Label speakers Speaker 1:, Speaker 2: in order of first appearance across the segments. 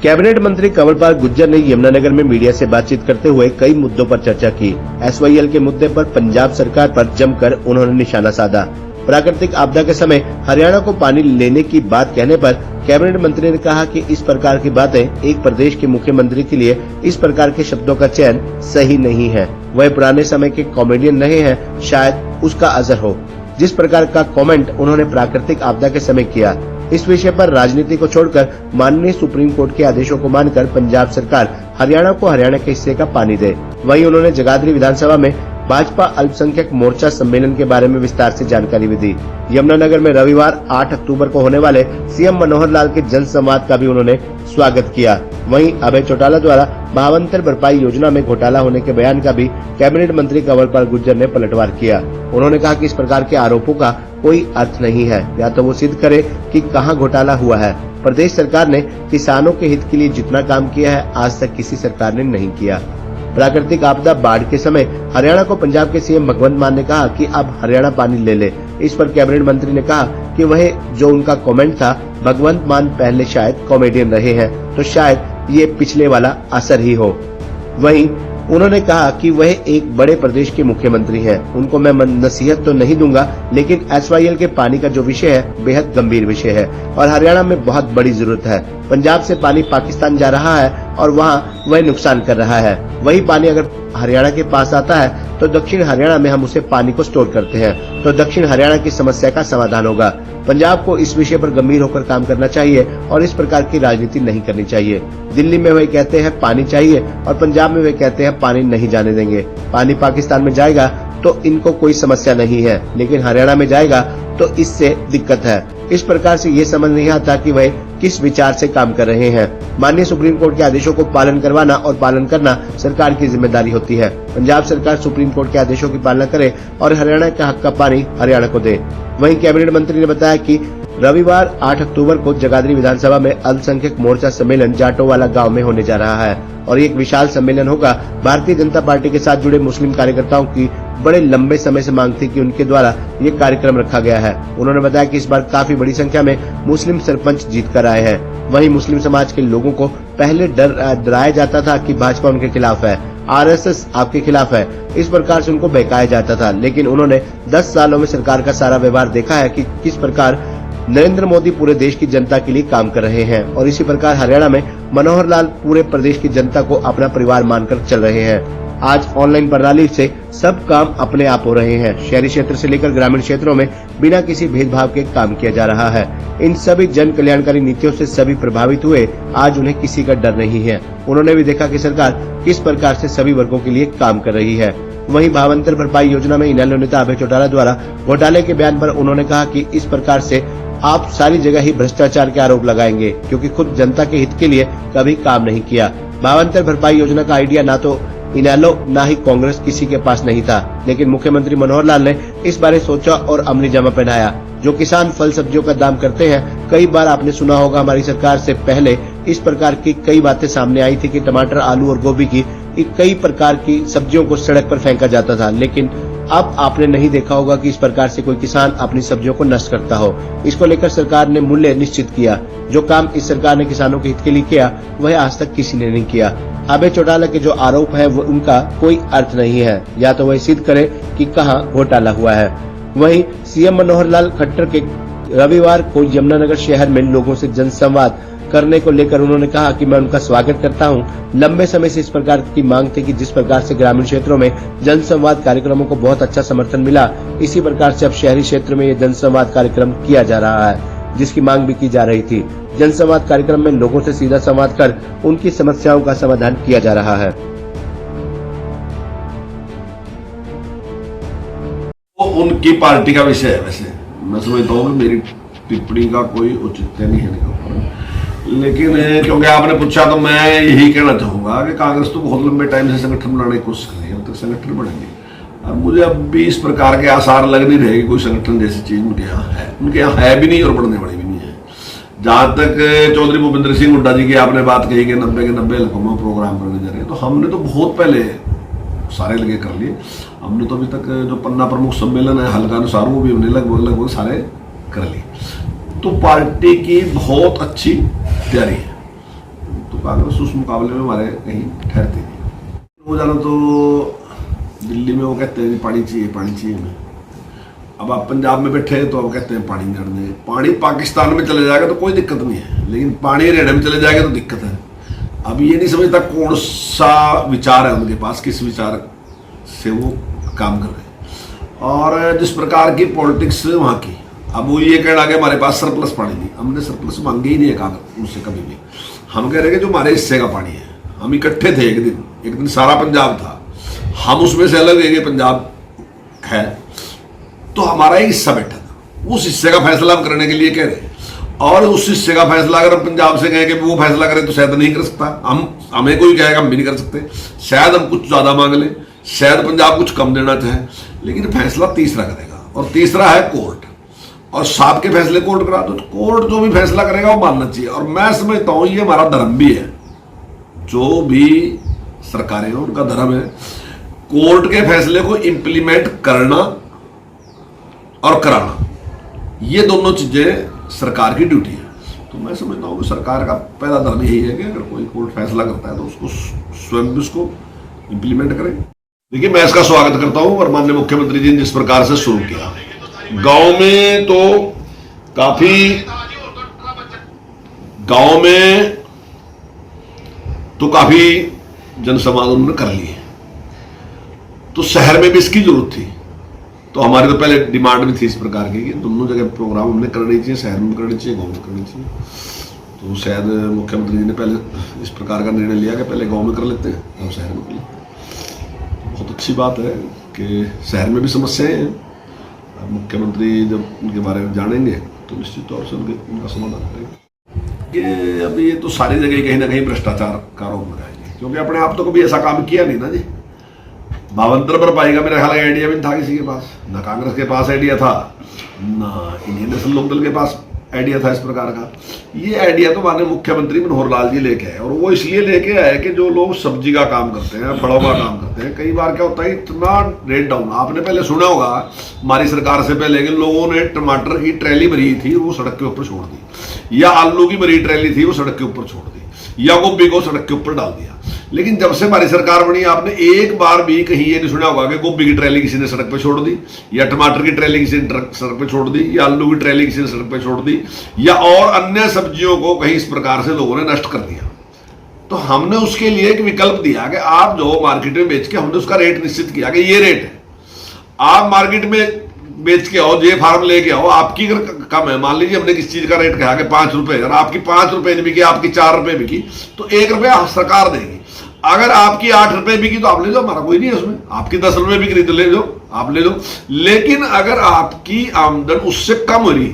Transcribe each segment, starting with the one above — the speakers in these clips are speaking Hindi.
Speaker 1: कैबिनेट मंत्री कंवरपाल गुर्जर ने यमुनानगर में मीडिया से बातचीत करते हुए कई मुद्दों पर चर्चा की। SYL के मुद्दे पर पंजाब सरकार पर जमकर उन्होंने निशाना साधा। प्राकृतिक आपदा के समय हरियाणा को पानी लेने की बात कहने पर कैबिनेट मंत्री ने कहा कि इस प्रकार की बातें एक प्रदेश के मुख्यमंत्री के लिए इस प्रकार के शब्दों का चयन सही नहीं है। वह पुराने समय के कॉमेडियन रहे हैं, शायद उसका असर हो। जिस प्रकार का कमेंट उन्होंने प्राकृतिक आपदा के समय किया, इस विषय पर राजनीति को छोड़कर माननीय सुप्रीम कोर्ट के आदेशों को मानकर पंजाब सरकार हरियाणा को हरियाणा के हिस्से का पानी दे। वहीं उन्होंने जगाधरी विधानसभा में भाजपा अल्पसंख्यक मोर्चा सम्मेलन के बारे में विस्तार से जानकारी भी दी। यमुनानगर में रविवार 8 अक्टूबर को होने वाले सीएम मनोहर लाल के जन संवाद का भी उन्होंने स्वागत किया। वहीं अभय चौटाला द्वारा भावांतर भरपाई योजना में घोटाला होने के बयान का भी कैबिनेट मंत्री कंवरपाल गुर्जर ने पलटवार किया। उन्होंने कहा कि इस प्रकार के आरोपों का कोई अर्थ नहीं है, या तो वो सिद्ध करे कि कहां घोटाला हुआ है। प्रदेश सरकार ने किसानों के हित के लिए जितना काम किया है, आज तक किसी सरकार ने नहीं किया। प्राकृतिक आपदा बाढ़ के समय हरियाणा को पंजाब के सीएम भगवंत मान ने कहा कि अब हरियाणा पानी ले ले। इस पर कैबिनेट मंत्री ने कहा कि वह जो उनका कमेंट था, भगवंत मान पहले शायद कॉमेडियन रहे हैं, तो शायद ये पिछले वाला असर ही हो। वहीं उन्होंने कहा कि वह एक बड़े प्रदेश के मुख्यमंत्री हैं, उनको मैं नसीहत तो नहीं दूंगा, लेकिन SYL के पानी का जो विषय है बेहद गंभीर विषय है और हरियाणा में बहुत बड़ी जरूरत है। पंजाब से पानी पाकिस्तान जा रहा है और वहां वह नुकसान कर रहा है। वही पानी अगर हरियाणा के पास आता है तो दक्षिण हरियाणा में हम उसे पानी को स्टोर करते हैं, तो दक्षिण हरियाणा की समस्या का समाधान होगा। पंजाब को इस विषय पर गंभीर होकर काम करना चाहिए और इस प्रकार की राजनीति नहीं करनी चाहिए। दिल्ली में वह कहते हैं पानी चाहिए और पंजाब में वे कहते हैं पानी नहीं जाने देंगे। पानी पाकिस्तान में जाएगा तो इनको कोई समस्या नहीं है, लेकिन हरियाणा में जाएगा तो इससे दिक्कत है। इस प्रकार से ये समझ नहीं आता कि वह किस विचार से काम कर रहे हैं। माननीय सुप्रीम कोर्ट के आदेशों को पालन करवाना और पालन करना सरकार की जिम्मेदारी होती है। पंजाब सरकार सुप्रीम कोर्ट के आदेशों की पालना करे और हरियाणा के हक का पानी हरियाणा को दे। वहीं कैबिनेट मंत्री ने बताया कि रविवार 8 अक्टूबर को जगाधरी विधानसभा में अल्पसंख्यक मोर्चा सम्मेलन जाटोवाला गांव में होने जा रहा है और एक विशाल सम्मेलन होगा। भारतीय जनता पार्टी के साथ जुड़े मुस्लिम कार्यकर्ताओं की बड़े लंबे समय से मांग थी कि उनके द्वारा ये कार्यक्रम रखा गया है। उन्होंने बताया कि इस बार काफी बड़ी संख्या में मुस्लिम सरपंच जीत कर आए हैं। वहीं मुस्लिम समाज के लोगों को पहले डराया जाता था कि भाजपा उनके खिलाफ है, RSS आपके खिलाफ है, इस प्रकार से उनको बहकाया जाता था। लेकिन उन्होंने 10 सालों में सरकार का सारा व्यवहार देखा है कि किस प्रकार नरेंद्र मोदी पूरे देश की जनता के लिए काम कर रहे हैं और इसी प्रकार हरियाणा में मनोहर लाल पूरे प्रदेश की जनता को अपना परिवार मानकर चल रहे हैं। आज ऑनलाइन प्रणाली से सब काम अपने आप हो रहे हैं। शहरी क्षेत्र से लेकर ग्रामीण क्षेत्रों में बिना किसी भेदभाव के काम किया जा रहा है। इन सभी जन कल्याणकारी नीतियों से सभी प्रभावित हुए। आज उन्हें किसी का डर नहीं है। उन्होंने भी देखा कि सरकार किस प्रकार से सभी वर्गों के लिए काम कर रही है। वहीं भावांतर भरपाई योजना में इनेलो नेता अभय चौटाला द्वारा घोटाले के बयान पर उन्होंने कहा कि इस प्रकार से आप सारी जगह ही भ्रष्टाचार के आरोप लगाएंगे, क्योंकि खुद जनता के हित के लिए कभी काम नहीं किया। भावांतर भरपाई योजना का आइडिया ना तो इनेलो ना ही कांग्रेस किसी के पास नहीं था, लेकिन मुख्यमंत्री मनोहर लाल ने इस बारे सोचा और अमली जामा पहनाया। जो किसान फल सब्जियों का दाम करते हैं, कई बार आपने सुना होगा हमारी सरकार से पहले इस प्रकार की कई बातें सामने आई थी कि टमाटर, आलू और गोभी की कई प्रकार की सब्जियों को सड़क पर फेंका जाता था, लेकिन अब आपने नहीं देखा होगा कि इस प्रकार से कोई किसान अपनी सब्जियों को नष्ट करता हो। इसको लेकर सरकार ने मूल्य निश्चित किया। जो काम इस सरकार ने किसानों के हित के लिए किया, वह आज तक किसी ने नहीं किया। अभय चौटाला के जो आरोप है वो उनका कोई अर्थ नहीं है, या तो वह सिद्ध करे कि कहां घोटाला हुआ है। वहीं सीएम मनोहर लाल खट्टर के रविवार को यमुनानगर शहर में लोगों से जनसंवाद करने को लेकर उन्होंने कहा कि मैं उनका स्वागत करता हूं। लंबे समय से इस प्रकार की मांग थी कि जिस प्रकार से ग्रामीण क्षेत्रों में जनसंवाद कार्यक्रमों को बहुत अच्छा समर्थन मिला, इसी प्रकार से अब शहरी क्षेत्र में ये जनसंवाद कार्यक्रम किया जा रहा है, जिसकी मांग भी की जा रही थी। जनसंवाद कार्यक्रम में लोगों से सीधा संवाद कर उनकी समस्याओं का समाधान किया जा रहा है।
Speaker 2: उनकी पार्टी का विषय है। वैसे मैं समझता हूँ मेरी टिप्पणी का कोई औचित्य नहीं है, लेकिन क्योंकि आपने पूछा तो मैं यही कहना चाहूंगा कि कांग्रेस तो बहुत लंबे टाइम से संगठन बनाने की कोशिश कर रही है, अब तक संगठन बनेंगे। अब मुझे अब भी इस प्रकार के आसार लग नहीं रहे कि कोई संगठन जैसी चीज उनके यहाँ है भी नहीं और बढ़ने वाली भी नहीं है। जहां तक चौधरी भूपेंद्र सिंह हुड्डा जी की आपने बात कही कि 90 के 90 हल्कों में प्रोग्राम करने जा रहे हैं, तो हमने तो बहुत पहले सारे लगे कर लिए। हमने तो अभी तक जो पन्ना प्रमुख सम्मेलन है हल्का अनुसार वो भी हमने लगभग सारे कर लिए। तो पार्टी की बहुत अच्छी तैयारी है। तो कांग्रेस उस मुकाबले में हमारे कहीं ठहरती नहीं। हो जाना तो दिल्ली में वो कहते हैं पानी चाहिए हमें। अब आप पंजाब में बैठे हैं तो अब कहते हैं पानी नहीं देंगे। पानी पाकिस्तान में चले जाएगा तो कोई दिक्कत नहीं है, लेकिन पानी हरियाणा में चले जाएगा तो दिक्कत है। अब ये नहीं समझता कौन सा विचार है उनके पास, किस विचार से वो काम कर रहे हैं और जिस प्रकार की पॉलिटिक्स वहाँ की। अब वो ये कहना कि हमारे पास सरप्लस पानी नहीं, हमने सरप्लस मांगे ही नहीं है कांग्रेस उनसे कभी भी। हम कह रहे हैं कि जो हमारे हिस्से का पानी है, हम इकट्ठे थे एक दिन सारा पंजाब था, हम उसमें से अलग है, पंजाब है तो हमारा ही हिस्सा बैठा था, उस हिस्से का फैसला हम करने के लिए कह रहे हैं। और उस हिस्से का फैसला अगर हम पंजाब से कहें कि वो फैसला करें तो शायद नहीं कर सकता, हमें कोई कहेगा हम भी नहीं कर सकते। शायद हम कुछ ज्यादा मांग लें, शायद पंजाब कुछ कम देना चाहे, लेकिन फैसला तीसरा करेगा और तीसरा है कोर्ट। और साहब के फैसले कोर्ट करा दो तो कोर्ट जो भी फैसला करेगा वो मानना चाहिए। और मैं समझता हूं ये हमारा धर्म भी है, जो भी सरकारें हैं उनका धर्म है कोर्ट के फैसले को इंप्लीमेंट करना और कराना, ये दोनों चीजें सरकार की ड्यूटी है। तो मैं समझता हूँ कि सरकार का पहला धर्म यही है कि अगर कोई कोर्ट फैसला करता है तो उसको स्वयं भी उसको इंप्लीमेंट करें। देखिए, मैं इसका स्वागत करता हूँ और माननीय मुख्यमंत्री जी ने जिस प्रकार से शुरू किया, गांव में तो काफी जनसंवाद उन्होंने कर लिए, तो शहर में भी इसकी जरूरत थी। तो हमारी तो पहले डिमांड भी थी इस प्रकार की कि दोनों जगह प्रोग्राम हमने करने चाहिए, शहर में करने चाहिए, गांव में करने चाहिए। तो शायद मुख्यमंत्री जी ने पहले इस प्रकार का निर्णय लिया कि पहले गांव में कर लेते हैं और शहर में कर लेते हैं। बहुत अच्छी बात है कि शहर में भी समस्याएं हैं, मुख्यमंत्री जब उनके बारे में जानेंगे तो निश्चित तौर से उनका समाधान करेंगे। ये अब ये तो सारी जगह कहीं ना कहीं भ्रष्टाचार का आरोप लगाएंगे, क्योंकि अपने आप तो कभी ऐसा काम किया नहीं ना जी। भावंतर भरपाई का मेरा ख्याल आइडिया भी नहीं था किसी के पास, ना कांग्रेस के पास आइडिया था, ना इंडियन नेशनल लोकदल के पास आइडिया था इस प्रकार का। ये आइडिया तो माननीय मुख्यमंत्री मनोहर लाल जी लेके आए, और वो इसलिए लेके आए कि जो लोग सब्जी का काम करते हैं, फलों का काम करते हैं, कई बार क्या होता है इतना रेट डाउन। आपने पहले सुना होगा हमारी सरकार से पहले कि लोगों ने टमाटर की ट्रैली भरी थी वो सड़क के ऊपर छोड़ दी, या आलू की भरी ट्रैली थी वो सड़क के ऊपर छोड़ दी, या गोभी को सड़क के ऊपर डाल दिया। लेकिन जब से हमारी सरकार बनी आपने एक बार भी कहीं ये नहीं सुना होगा कि गोभी की ट्रैली किसी ने सड़क पे छोड़ दी, या टमाटर की ट्रैली किसी ने सड़क पे छोड़ दी, या आलू की ट्रैली किसी ने सड़क पे छोड़ दी, या और अन्य सब्जियों को कहीं इस प्रकार से लोगों ने नष्ट कर दिया। तो हमने उसके लिए एक विकल्प दिया कि आप जो मार्केट में बेच के, हमने उसका रेट निश्चित किया कि ये रेट है, आप मार्केट में बेच के आओ, जे फार्म लेके आओ, आपकी अगर कम है, मान लीजिए हमने किस चीज का रेट कहा कि 5 रुपए, और आपकी 5 रुपए नहीं बिकी, आपकी 4 रुपए बिकी, तो 1 रुपया सरकार देगी। अगर आपकी 8 रुपए बिकी तो आप ले लो, हमारा कोई नहीं है उसमें। आपकी 10 रुपए बिक्री तो ले लो, आप ले लो। लेकिन अगर आपकी आमदन उससे कम हो रही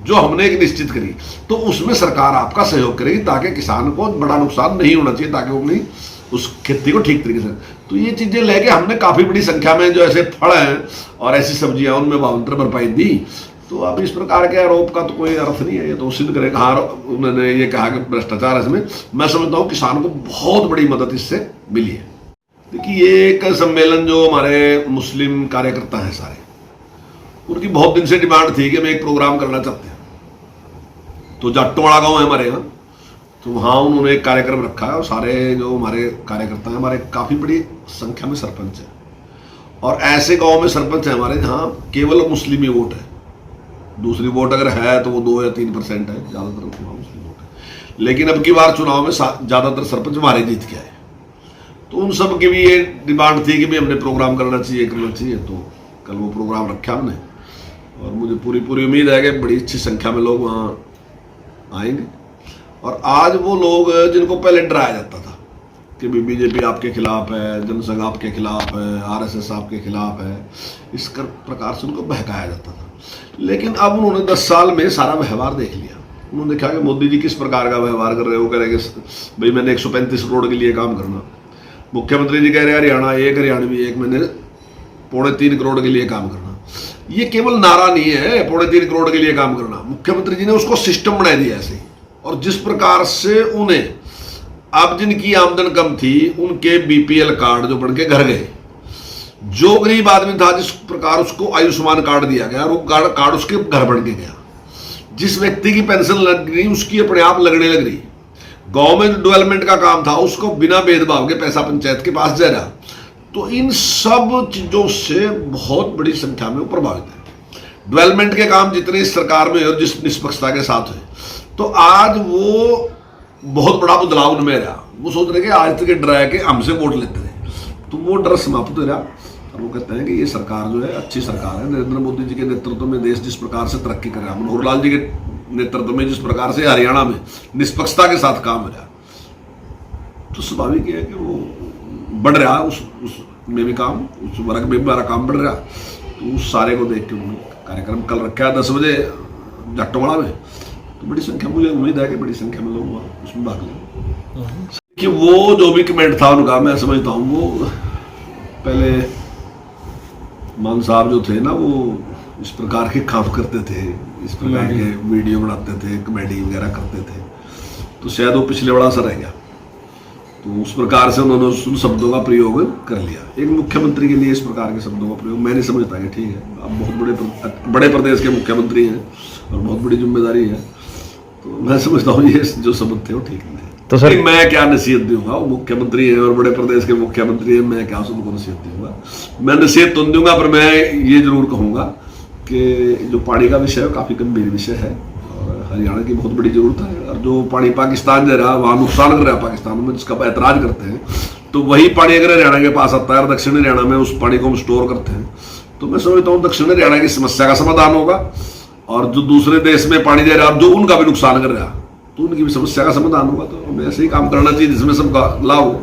Speaker 2: जो हमने एक निश्चित करी, तो उसमें सरकार आपका सहयोग करेगी, ताकि किसान को बड़ा नुकसान नहीं होना चाहिए, ताकि वो अपनी उस खेती को ठीक तरीके से। तो ये चीजें लेके हमने काफी बड़ी संख्या में जो ऐसे फल हैं और ऐसी सब्जियां उनमें भावांतर भरपाई दी। तो अब इस प्रकार के आरोप का तो कोई अर्थ नहीं है, ये तो सिद्ध करेगा। हाँ, उन्होंने ये कहा कि भ्रष्टाचार इसमें, मैं समझता हूँ किसान को बहुत बड़ी मदद इससे मिली है। देखिए, ये एक सम्मेलन जो हमारे मुस्लिम कार्यकर्ता हैं सारे, उनकी बहुत दिन से डिमांड थी कि हम एक प्रोग्राम करना चाहते हैं। तो जाटोवाड़ा गांव है हमारे यहाँ, तो वहाँ उन्होंने एक कार्यक्रम रखा है, और सारे जो हमारे कार्यकर्ता हैं, हमारे काफ़ी बड़ी संख्या में सरपंच हैं, और ऐसे गांव में सरपंच है हमारे जहाँ केवल मुस्लिम ही वोट है। दूसरी वोट अगर है तो वो 2 या 3% है, ज़्यादातर मुस्लिम वोट है। लेकिन अब की बार चुनाव में ज़्यादातर सरपंच हमारे जीत के आए। तो उन सब की भी ये डिमांड थी कि भाई हमने प्रोग्राम करना चाहिए। तो कल वो प्रोग्राम रखा हमने, और मुझे पूरी उम्मीद है कि बड़ी अच्छी संख्या में लोग वहाँ आएंगे। और आज वो लोग जिनको पहले डराया जाता था कि बीजेपी आपके खिलाफ है, जनसंघ आपके खिलाफ है, आरएसएस आपके खिलाफ है, इस प्रकार से उनको बहकाया जाता था। लेकिन अब उन्होंने 10 साल में सारा व्यवहार देख लिया। उन्होंने देखा कि मोदी जी किस प्रकार का व्यवहार कर रहे हो, कह रहे भाई मैंने 135 करोड़ के लिए काम करना। मुख्यमंत्री जी कह रहे हैं हरियाणवी एक मैंने 3.25 करोड़ के लिए काम करना। ये केवल नारा नहीं है 3.25 करोड़ के लिए काम करना, मुख्यमंत्री जी ने उसको सिस्टम बना दिया ऐसे। और जिस प्रकार से उन्हें अब जिनकी आमदन कम थी उनके बीपीएल कार्ड जो बन के घर गए, जो गरीब आदमी था जिस प्रकार उसको आयुष्मान कार्ड दिया गया, वो कार्ड उसके घर बन के गया। जिस व्यक्ति की पेंशन लग गई उसकी अपने आप लगने लग रही, गांव में डेवलपमेंट का काम था उसको बिना भेदभाव के पैसा पंचायत के पास जा रहा। तो इन सब चीजों से बहुत बड़ी संख्या में वो प्रभावित है। डेवलपमेंट के काम जितने इस सरकार में और जिस निष्पक्षता के साथ है, तो आज वो बहुत बड़ा बदलाव उनमें रहा। वो सोच रहे कि आज तक डरा के हमसे वोट लेते रहे, तो वो डर समाप्त हो रहा। और वो कहते हैं कि ये सरकार जो है अच्छी सरकार है। नरेंद्र मोदी जी के नेतृत्व में देश जिस प्रकार से तरक्की कर रहा है, मनोहर लाल जी के नेतृत्व में जिस प्रकार से हरियाणा में निष्पक्षता के साथ काम हो रहा, तो स्वाभाविक है कि वो बढ़ रहा है। उस में भी काम, उस वर्ग में भी हमारा काम बढ़ रहा। तो उस सारे को देख के उन्होंने कार्यक्रम कल रखा है 10 बजे जाटोवाड़ा में। तो बड़ी संख्या, मुझे उम्मीद है कि बड़ी संख्या में लोग उसमें भाग लेंगे। कि वो जो भी कमेंट था उनका, मैं समझता हूँ वो पहले मान साहब जो थे ना, वो इस प्रकार के काम करते थे, इस प्रकार के वीडियो बनाते थे, कॉमेडी वगैरह करते थे, तो शायद वो पिछले बड़ा सा रह गया। तो उस प्रकार से उन्होंने उन शब्दों का प्रयोग कर लिया। एक मुख्यमंत्री के लिए इस प्रकार के शब्दों का प्रयोग मैं नहीं समझता कि ठीक है। आप बहुत बड़े प्रदेश के मुख्यमंत्री हैं और बहुत बड़ी जिम्मेदारी है, तो मैं समझता हूँ ये जो शब्द थे वो ठीक नहीं है। तो सर मैं क्या नसीहत दूंगा, वो मुख्यमंत्री है और बड़े प्रदेश के मुख्यमंत्री है, मैं क्या उनको नसीहत दूंगा? मैं नसीहत तो दूंगा, पर मैं ये जरूर कहूंगा कि जो पानी का विषय है काफी गंभीर विषय है और हरियाणा की बहुत बड़ी जरूरत है। और जो पानी पाकिस्तान दे रहा है, वहां नुकसान कर रहा है पाकिस्तान में, जिसका ऐतराज करते हैं, तो वही पानी अगर हरियाणा के पास आता है और दक्षिण हरियाणा में उस पानी को हम स्टोर करते हैं, तो मैं समझता हूँ दक्षिण हरियाणा की समस्या का समाधान होगा। और जो दूसरे देश में पानी दे रहा है, जो उनका भी नुकसान कर रहा है, तो उनकी भी समस्या का समाधान होगा। तो हमें ऐसे ही काम करना चाहिए जिसमें सबका लाभ हो।